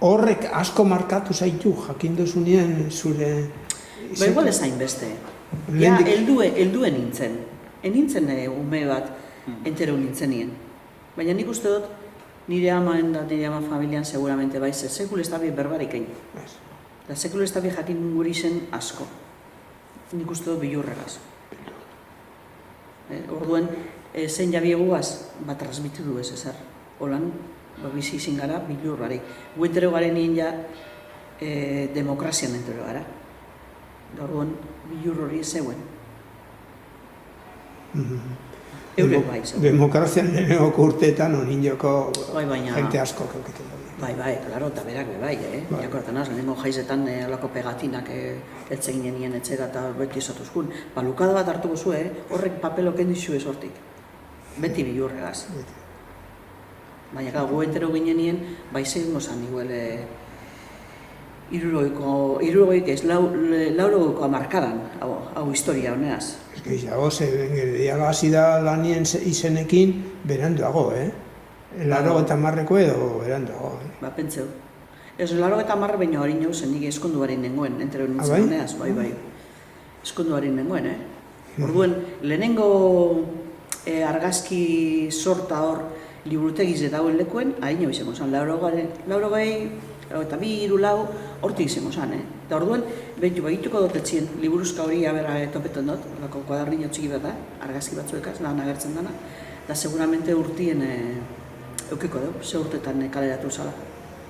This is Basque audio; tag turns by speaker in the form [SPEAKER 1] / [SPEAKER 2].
[SPEAKER 1] horrek asko markatu zaitu, jakin duzunean zure...
[SPEAKER 2] Ba, igual ez hainbeste. Ja, helduen nintzen. Nintzen ume bat entero nintzenien. Baina nik uste dut, nire amaen da, nire ama familian seguramente baiz, sekul ez da bi berbarik egin. Da sekul ez da bi jakin guri zen asko. Nik uste dut bilurregaz. Orduen, zein jabieguaz, bat transmitu du ez ezer. Holan, bizi izin gara bilur barik. Gu entero garen nien ja demokrazian entero gara. Orduan, bilur hori zeuen. Eurek bai, zeuen.
[SPEAKER 1] Demokrazian lehenengoko urteetan onin joko
[SPEAKER 2] baina...
[SPEAKER 1] jente asko keuketen da.
[SPEAKER 2] Bai, klaro, eta berak bai, jakortan az, lehenengo jaizetan alako pegatinak eltzen nien etxera eta beti esatuzkun. Lukada bat hartuko zu, horrek papeloken dizu ez hortik. Beti bilurregaz. Baina, gu entero ginen nien, bai zein gozan iguel irurogeik ez, laurogeiko amarkadan, hau historia honeaz.
[SPEAKER 1] Ez gehiago, diaga hasi da lanien izenekin beranduago, Laro eta marreko edo beranduago.
[SPEAKER 2] Ba, pentseu. Ez, laro eta marre baino hori nio zen, nik eskonduaren nengoen, entero nintzen honeaz, bai. Eskonduaren nengoen, Orduen, lehenengo argazki sorta hor liburutegiz dauen lekuen, hain nio izango zen, laurogei, eta bi, hiru, lau, hortik izango zen, Eta orduen, behituko dut etxien, liburuzka hori abera topetan dut, lako kuadernino txiki bat da, argazki batzuekaz, lan agertzen dana, eta seguramente urtien eukiko dugu, ze urtetan kaleratu zala.